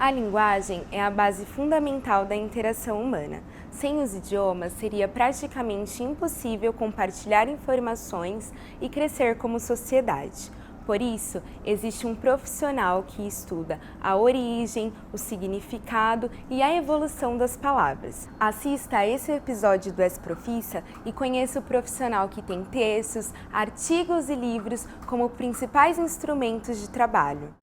A linguagem é a base fundamental da interação humana. Sem os idiomas, seria praticamente impossível compartilhar informações e crescer como sociedade. Por isso, existe um profissional que estuda a origem, o significado e a evolução das palavras. Assista a esse episódio do S-Profissa e conheça o profissional que tem textos, artigos e livros como principais instrumentos de trabalho.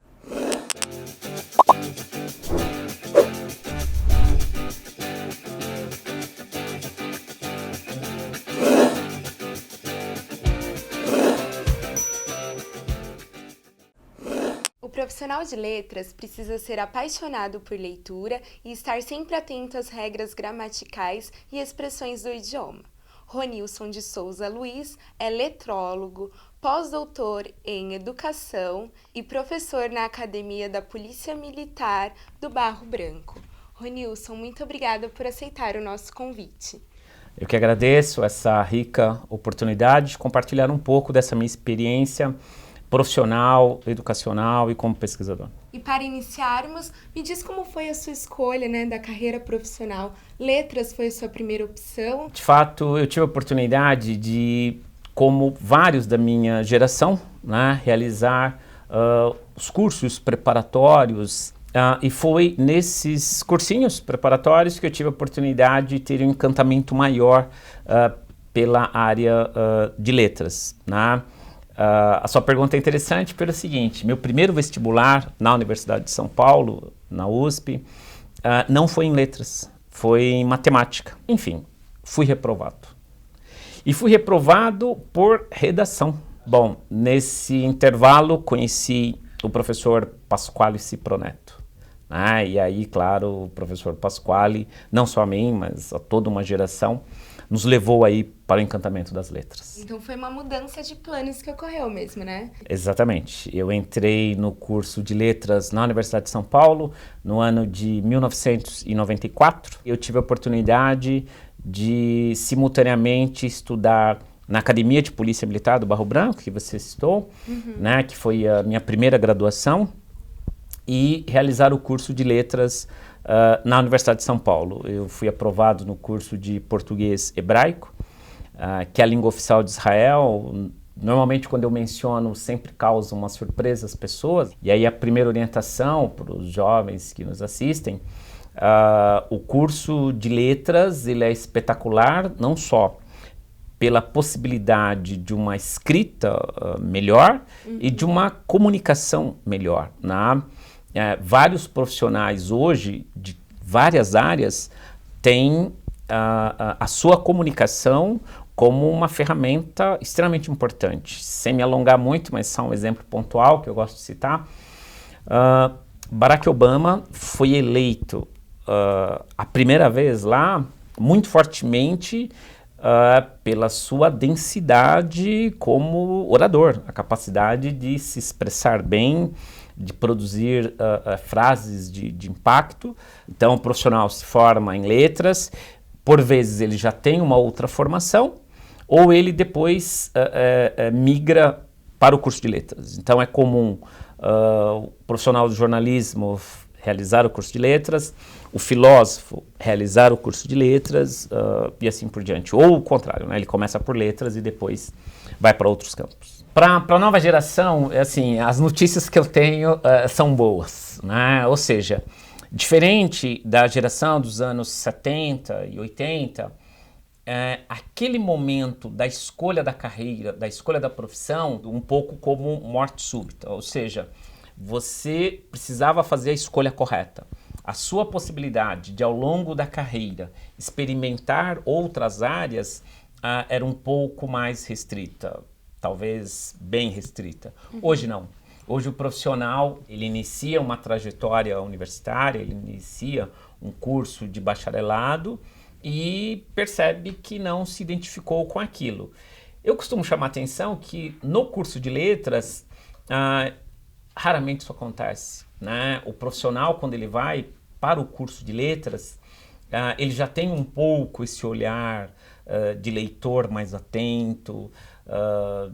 O profissional de letras precisa ser apaixonado por leitura e estar sempre atento às regras gramaticais e expressões do idioma. Ronilson de Souza Luiz é letrólogo, pós-doutor em educação e professor na Academia da Polícia Militar do Barro Branco. Ronilson, muito obrigada por aceitar o nosso convite. Eu que agradeço essa rica oportunidade de compartilhar um pouco dessa minha experiência profissional, educacional e como pesquisador. E para iniciarmos, me diz como foi a sua escolha, da carreira profissional. Letras foi a sua primeira opção? De fato, eu tive a oportunidade de, como vários da minha geração, realizar os cursos preparatórios e foi nesses cursinhos preparatórios que eu tive a oportunidade de ter um encantamento maior pela área de letras, a sua pergunta é interessante pelo seguinte: meu primeiro vestibular na Universidade de São Paulo, na USP, não foi em letras, foi em matemática. Enfim, fui reprovado. E fui reprovado por redação. Bom, nesse intervalo conheci o professor Pasquale Ciproneto. E aí, claro, o professor Pasquale, não só a mim, mas a toda uma geração, nos levou aí para o encantamento das letras. Então foi uma mudança de planos que ocorreu mesmo, né? Exatamente. Eu entrei no curso de letras na Universidade de São Paulo no ano de 1994. Eu tive a oportunidade de simultaneamente estudar na Academia de Polícia Militar do Barro Branco, que você citou, que foi a minha primeira graduação, e realizar o curso de letras na Universidade de São Paulo. Eu fui aprovado no curso de português hebraico, que é a língua oficial de Israel. Normalmente, quando eu menciono, sempre causa uma surpresa às pessoas. E aí a primeira orientação para os jovens que nos assistem, o curso de letras ele é espetacular, não só pela possibilidade de uma escrita melhor e de uma comunicação melhor, vários profissionais hoje, de várias áreas, têm a sua comunicação como uma ferramenta extremamente importante. Sem me alongar muito, mas só um exemplo pontual que eu gosto de citar, Barack Obama foi eleito a primeira vez lá, muito fortemente, pela sua densidade como orador, a capacidade de se expressar bem, de produzir frases de impacto. Então, o profissional se forma em letras, por vezes ele já tem uma outra formação, ou ele depois migra para o curso de letras. Então, é comum o profissional do jornalismo realizar o curso de letras, o filósofo realizar o curso de letras e assim por diante. Ou o contrário, ele começa por letras e depois vai para outros campos. Para a nova geração, assim, as notícias que eu tenho são boas, Ou seja, diferente da geração dos anos 70 e 80, aquele momento da escolha da carreira, da escolha da profissão, um pouco como morte súbita, ou seja, você precisava fazer a escolha correta. A sua possibilidade de, ao longo da carreira, experimentar outras áreas era um pouco mais restrita, talvez bem restrita. Hoje não. Hoje o profissional, ele inicia uma trajetória universitária, ele inicia um curso de bacharelado e percebe que não se identificou com aquilo. Eu costumo chamar a atenção que no curso de letras, raramente isso acontece, O profissional, quando ele vai para o curso de letras, ele já tem um pouco esse olhar de leitor mais atento,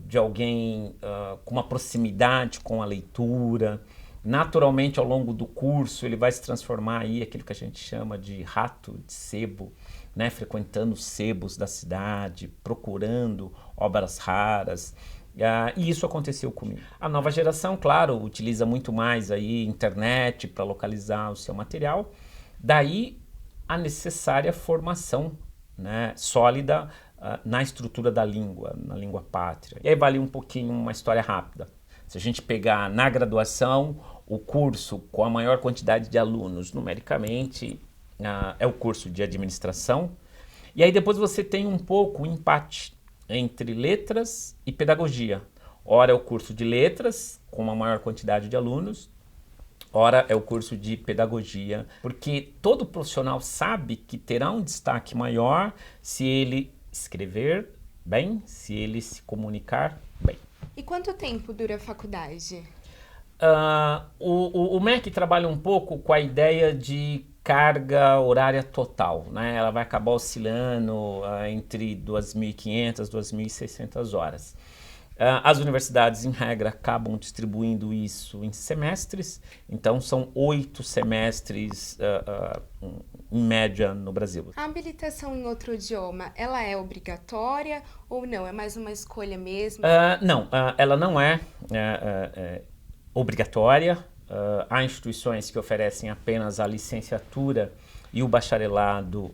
de alguém com uma proximidade com a leitura, Naturalmente, ao longo do curso, ele vai se transformar aí aquilo que a gente chama de rato de sebo, né? Frequentando os sebos da cidade, procurando obras raras. E isso aconteceu comigo. A nova geração, claro, utiliza muito mais aí internet para localizar o seu material. Daí a necessária formação, né, sólida na estrutura da língua, na língua pátria. E aí vale um pouquinho uma história rápida. Se a gente pegar na graduação, o curso com a maior quantidade de alunos numericamente é o curso de administração. E aí depois você tem um pouco o empate entre letras e pedagogia. Ora é o curso de letras, com uma maior quantidade de alunos, ora é o curso de pedagogia, porque todo profissional sabe que terá um destaque maior se ele escrever bem, se ele se comunicar bem. E quanto tempo dura a faculdade? O MEC trabalha um pouco com a ideia de carga horária total, né? Ela vai acabar oscilando entre 2.500 e 2.600 horas. As universidades, em regra, acabam distribuindo isso em semestres, então são 8 semestres em média no Brasil. A habilitação em outro idioma, ela é obrigatória ou não? É mais uma escolha mesmo? Não, ela não é obrigatória. Há instituições que oferecem apenas a licenciatura e o bacharelado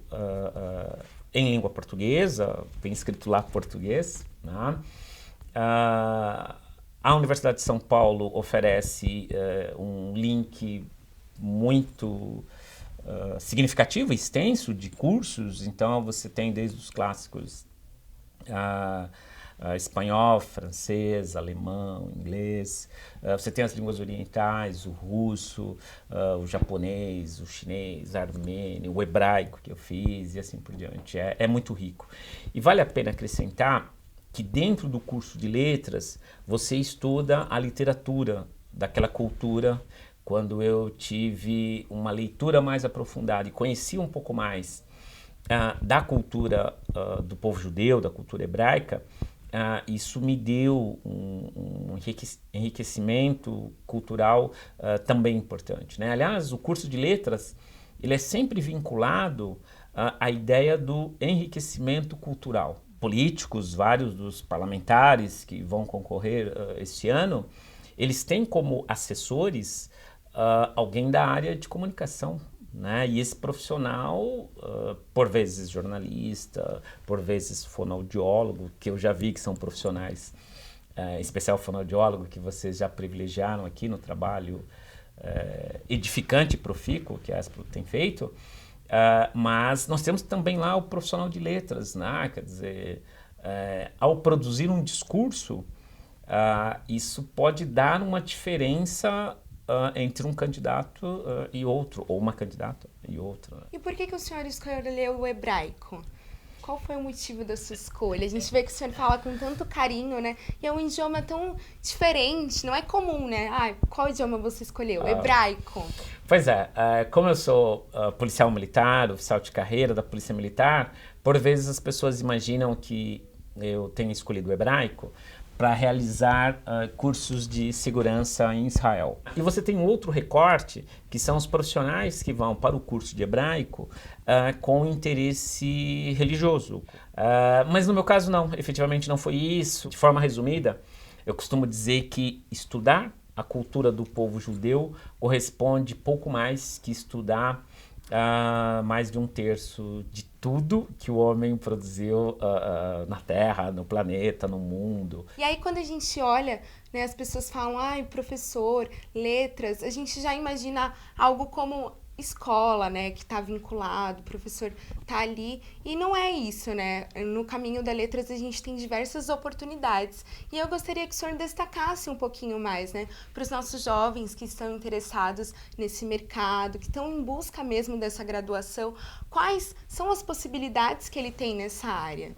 em língua portuguesa, tem escrito lá português, né? A Universidade de São Paulo oferece um link muito significativo, extenso de cursos, então você tem desde os clássicos espanhol, francês, alemão, inglês, você tem as línguas orientais, o russo, o japonês, o chinês, o armênio, o hebraico que eu fiz e assim por diante, é muito rico. E vale a pena acrescentar que dentro do curso de letras você estuda a literatura daquela cultura. Quando eu tive uma leitura mais aprofundada e conheci um pouco mais da cultura do povo judeu, da cultura hebraica, isso me deu um enriquecimento cultural também importante, né? Aliás, o curso de letras ele é sempre vinculado à ideia do enriquecimento cultural. Políticos, vários dos parlamentares que vão concorrer este ano, eles têm como assessores alguém da área de comunicação, né? E esse profissional, por vezes jornalista, por vezes fonoaudiólogo, que eu já vi que são profissionais, em especial fonoaudiólogo, que vocês já privilegiaram aqui no trabalho edificante e profícuo que a Espro tem feito, mas nós temos também lá o profissional de letras, né? Quer dizer, ao produzir um discurso, isso pode dar uma diferença entre um candidato e outro, ou uma candidata e outra. E por que o senhor escolheu o hebraico? Qual foi o motivo da sua escolha? A gente vê que o senhor fala com tanto carinho, né? E é um idioma tão diferente, não é comum, né? Qual idioma você escolheu? Hebraico. Pois é, como eu sou policial militar, oficial de carreira da Polícia Militar, por vezes as pessoas imaginam que eu tenho escolhido o hebraico para realizar cursos de segurança em Israel. E você tem outro recorte, que são os profissionais que vão para o curso de hebraico com interesse religioso. Mas no meu caso não, efetivamente não foi isso. De forma resumida, eu costumo dizer que estudar a cultura do povo judeu corresponde pouco mais que estudar mais de 1/3 de tudo que o homem produziu na Terra, no planeta, no mundo. E aí quando a gente olha, né, as pessoas falam, professor, letras, a gente já imagina algo como escola, né, que está vinculado, o professor está ali, e não é isso, né? No caminho da letras a gente tem diversas oportunidades, e eu gostaria que o senhor destacasse um pouquinho mais, né, para os nossos jovens que estão interessados nesse mercado, que estão em busca mesmo dessa graduação, quais são as possibilidades que ele tem nessa área?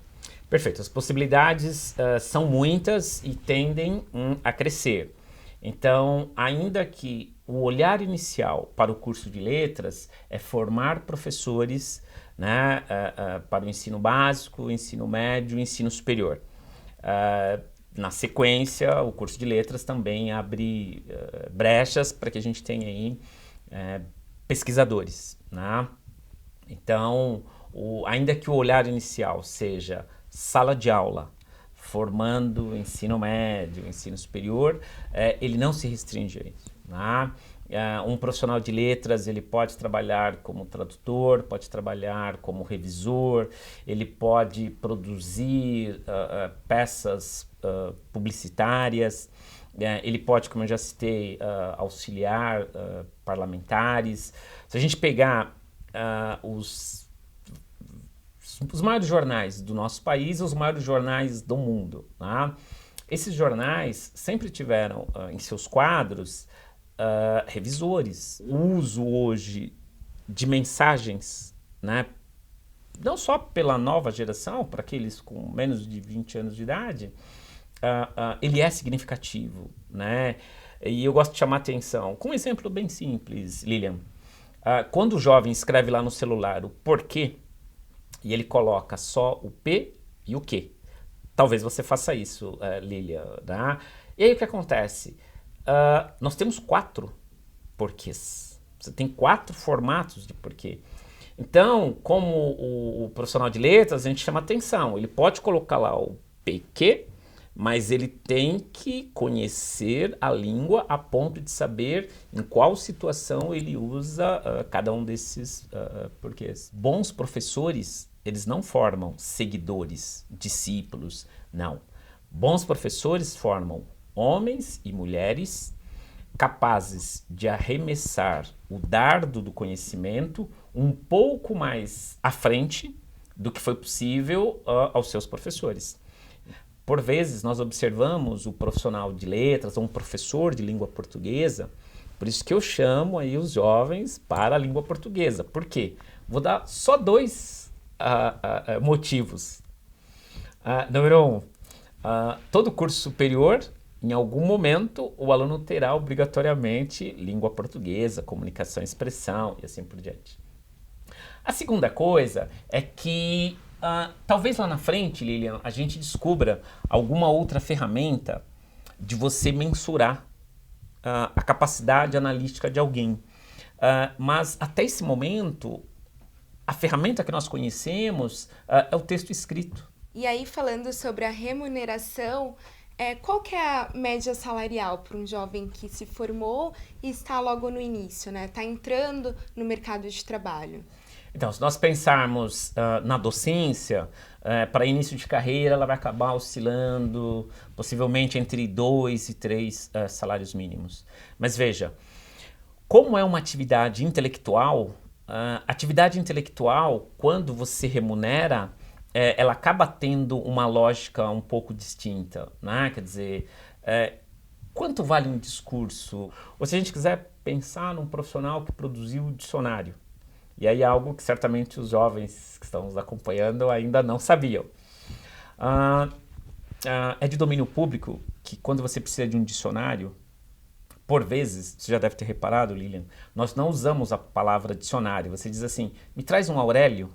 Perfeito, as possibilidades são muitas e tendem a crescer. Então, ainda que o olhar inicial para o curso de letras é formar professores, né, para o ensino básico, ensino médio e ensino superior. na sequência, o curso de letras também abre brechas para que a gente tenha aí pesquisadores, né? Então, ainda que o olhar inicial seja sala de aula, formando ensino médio, ensino superior, ele não se restringe a isso, né? Um profissional de letras, ele pode trabalhar como tradutor, pode trabalhar como revisor, ele pode produzir peças publicitárias, ele pode, como eu já citei, auxiliar parlamentares. Se a gente pegar os maiores jornais do nosso país e os maiores jornais do mundo, né? Esses jornais sempre tiveram em seus quadros revisores. O uso hoje de mensagens, né, não só pela nova geração, para aqueles com menos de 20 anos de idade, ele é significativo, né? E eu gosto de chamar a atenção com um exemplo bem simples, Lilian. Quando o jovem escreve lá no celular o porquê, e ele coloca só o P e o Q. Talvez você faça isso, Lilian, né? E aí o que acontece? Nós temos 4 porquês. Você tem 4 formatos de porquê. Então, como o profissional de letras, a gente chama atenção. Ele pode colocar lá o PQ, mas ele tem que conhecer a língua a ponto de saber em qual situação ele usa cada um desses porquês. Bons professores, eles não formam seguidores, discípulos, não. Bons professores formam homens e mulheres capazes de arremessar o dardo do conhecimento um pouco mais à frente do que foi possível aos seus professores. Por vezes, nós observamos o profissional de letras ou um professor de língua portuguesa, por isso que eu chamo aí os jovens para a língua portuguesa. Por quê? Vou dar só 2 motivos. Número 1, todo curso superior, em algum momento, o aluno terá obrigatoriamente língua portuguesa, comunicação e expressão e assim por diante. A segunda coisa é que talvez lá na frente, Lilian, a gente descubra alguma outra ferramenta de você mensurar a capacidade analítica de alguém. Mas até esse momento, a ferramenta que nós conhecemos é o texto escrito. E aí, falando sobre a remuneração, qual que é a média salarial para um jovem que se formou e está logo no início, né? Está entrando no mercado de trabalho? Então, se nós pensarmos na docência, para início de carreira, ela vai acabar oscilando possivelmente entre 2 e 3 salários mínimos. Mas veja, como é uma atividade intelectual, quando você remunera, ela acaba tendo uma lógica um pouco distinta, né? Quer dizer, quanto vale um discurso? Ou se a gente quiser pensar num profissional que produziu o dicionário, e aí é algo que certamente os jovens que estão nos acompanhando ainda não sabiam. É de domínio público que quando você precisa de um dicionário, por vezes, você já deve ter reparado, Lilian, nós não usamos a palavra dicionário. Você diz assim, me traz um Aurélio,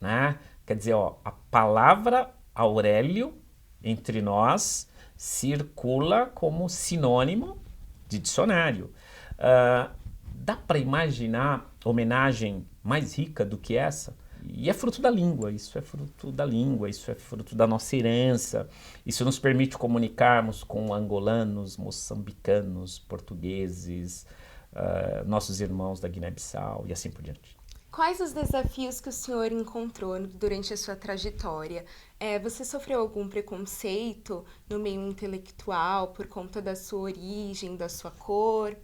né? Quer dizer, a palavra Aurélio, entre nós, circula como sinônimo de dicionário. Dá para imaginar homenagem mais rica do que essa? E é fruto da língua, isso é fruto da língua, isso é fruto da nossa herança. Isso nos permite comunicarmos com angolanos, moçambicanos, portugueses, nossos irmãos da Guiné-Bissau e assim por diante. Quais os desafios que o senhor encontrou durante a sua trajetória? Você sofreu algum preconceito no meio intelectual por conta da sua origem, da sua cor?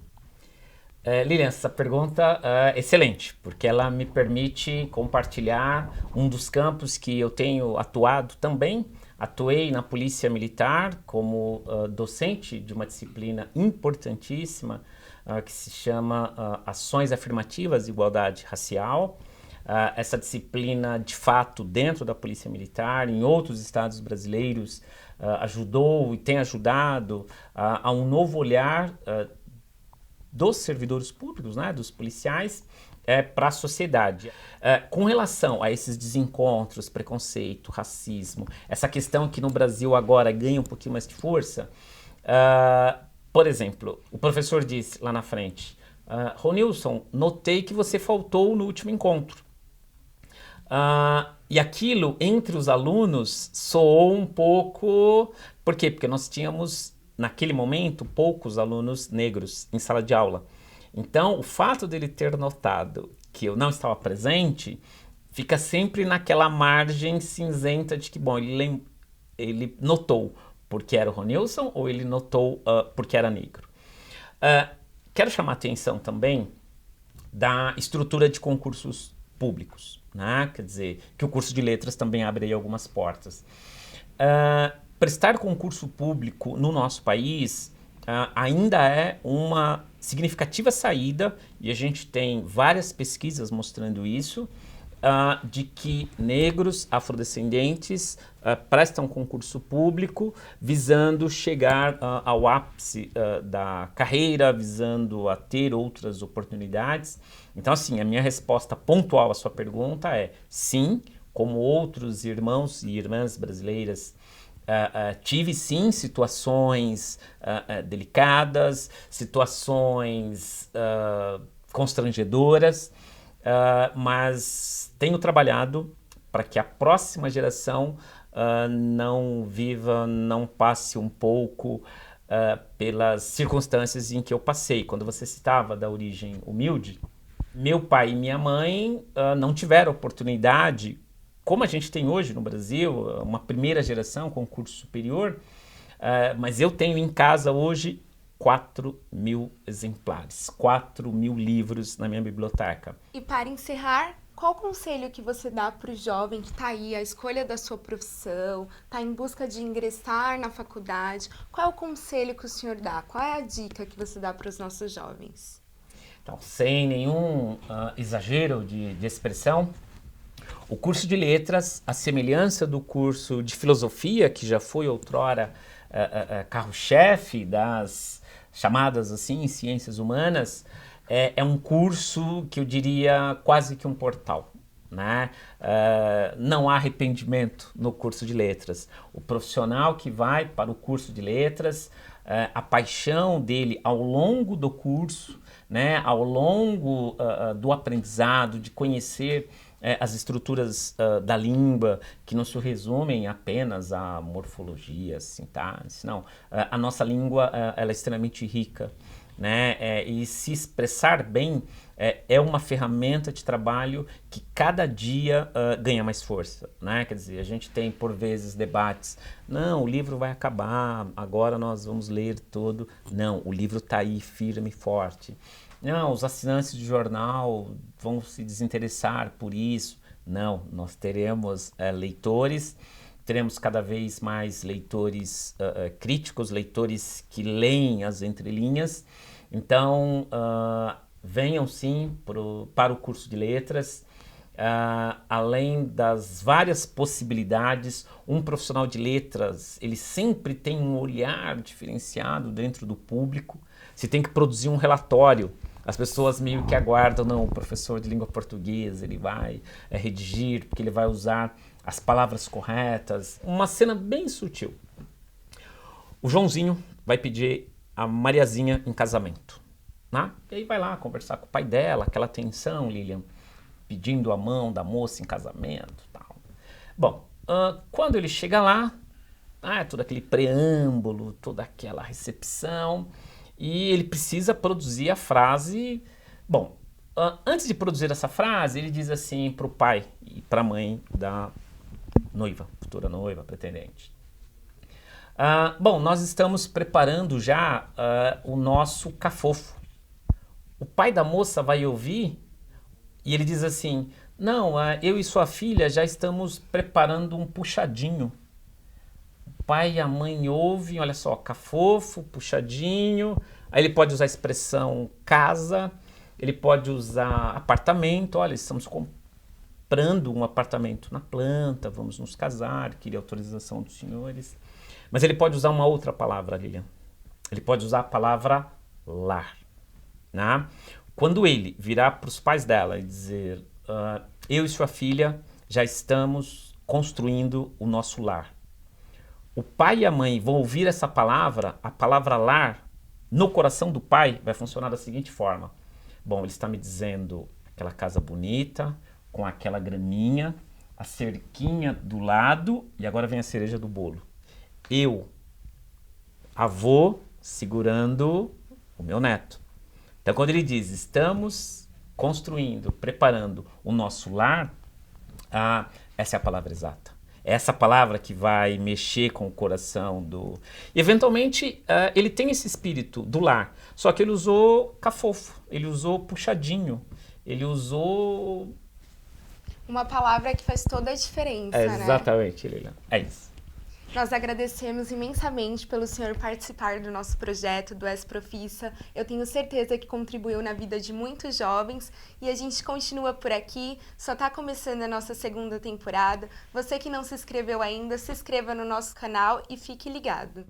Lilian, essa pergunta é excelente, porque ela me permite compartilhar um dos campos que eu tenho atuado também. Atuei na Polícia Militar como docente de uma disciplina importantíssima que se chama Ações Afirmativas de Igualdade Racial. Essa disciplina, de fato, dentro da Polícia Militar, em outros estados brasileiros, ajudou e tem ajudado a um novo olhar dos servidores públicos, né, dos policiais, para a sociedade. Com relação a esses desencontros, preconceito, racismo, essa questão que no Brasil agora ganha um pouquinho mais de força, por exemplo, o professor disse lá na frente, Ronilson, notei que você faltou no último encontro. E aquilo, entre os alunos, soou um pouco... Por quê? Porque nós tínhamos, naquele momento, poucos alunos negros em sala de aula. Então, o fato dele ter notado que eu não estava presente, fica sempre naquela margem cinzenta de que, bom, ele notou porque era o Ronilson ou ele notou porque era negro. Quero chamar a atenção também da estrutura de concursos públicos, né? Quer dizer, que o curso de letras também abre aí algumas portas. Prestar concurso público no nosso país ainda é uma significativa saída, e a gente tem várias pesquisas mostrando isso, de que negros, afrodescendentes prestam concurso público visando chegar ao ápice da carreira, visando a ter outras oportunidades. Então, assim, a minha resposta pontual à sua pergunta é sim, como outros irmãos e irmãs brasileiras, tive sim situações delicadas, situações constrangedoras, mas tenho trabalhado para que a próxima geração não viva, não passe um pouco pelas circunstâncias em que eu passei. Quando você citava da origem humilde, meu pai e minha mãe não tiveram oportunidade, como a gente tem hoje no Brasil, uma primeira geração com curso superior, mas eu tenho em casa hoje 4.000 exemplares, 4.000 livros na minha biblioteca. E para encerrar, qual conselho que você dá para o jovem que está aí, a escolha da sua profissão, está em busca de ingressar na faculdade? Qual é o conselho que o senhor dá? Qual é a dica que você dá para os nossos jovens? Então, sem nenhum exagero de expressão, o curso de letras, a semelhança do curso de filosofia, que já foi outrora carro-chefe das chamadas assim ciências humanas, é um curso que eu diria quase que um portal, né? Não há arrependimento no curso de letras. O profissional que vai para o curso de letras, a paixão dele ao longo do curso, né, ao longo do aprendizado, de conhecer as estruturas da língua, que não se resumem apenas à morfologia, sintaxe, não. A nossa língua ela é extremamente rica, né? E se expressar bem é uma ferramenta de trabalho que cada dia ganha mais força, né? Quer dizer, a gente tem por vezes debates, não, o livro vai acabar, agora nós vamos ler todo. Não, o livro está aí firme e forte. Não, os assinantes de jornal vão se desinteressar por isso. Não, nós teremos leitores, teremos cada vez mais leitores críticos, leitores que leem as entrelinhas. Então, venham sim para o curso de letras. Além das várias possibilidades, um profissional de letras, ele sempre tem um olhar diferenciado dentro do público. Se tem que produzir um relatório, as pessoas meio que aguardam, não, o professor de língua portuguesa, ele vai redigir, porque ele vai usar as palavras corretas. Uma cena bem sutil. O Joãozinho vai pedir a Mariazinha em casamento, né? E aí vai lá conversar com o pai dela, aquela tensão, Lilian, pedindo a mão da moça em casamento, tal. Bom, quando ele chega lá, todo aquele preâmbulo, toda aquela recepção, e ele precisa produzir a frase. Bom, antes de produzir essa frase, ele diz assim para o pai e para a mãe da noiva, futura noiva, pretendente. Bom, nós estamos preparando já o nosso cafofo. O pai da moça vai ouvir e ele diz assim, não, eu e sua filha já estamos preparando um puxadinho. O pai e a mãe ouvem, olha só, cafofo, puxadinho. Aí ele pode usar a expressão casa, ele pode usar apartamento, olha, estamos comprando um apartamento na planta, vamos nos casar, queria autorização dos senhores. Mas ele pode usar uma outra palavra, Lilian. Ele pode usar a palavra lar, né? Quando ele virar para os pais dela e dizer, eu e sua filha já estamos construindo o nosso lar. O pai e a mãe vão ouvir essa palavra, a palavra lar, no coração do pai vai funcionar da seguinte forma. Bom, ele está me dizendo aquela casa bonita, com aquela graminha, a cerquinha do lado e agora vem a cereja do bolo. Eu, avô, segurando o meu neto. Então, quando ele diz, estamos construindo, preparando o nosso lar, essa é a palavra exata. Essa palavra que vai mexer com o coração do... Eventualmente, ele tem esse espírito do lar, só que ele usou cafofo, ele usou puxadinho, ele usou... Uma palavra que faz toda a diferença, né? Exatamente, Lilian. É isso. Nós agradecemos imensamente pelo senhor participar do nosso projeto do S-Profissa. Eu tenho certeza que contribuiu na vida de muitos jovens e a gente continua por aqui. Só está começando a nossa segunda temporada. Você que não se inscreveu ainda, se inscreva no nosso canal e fique ligado.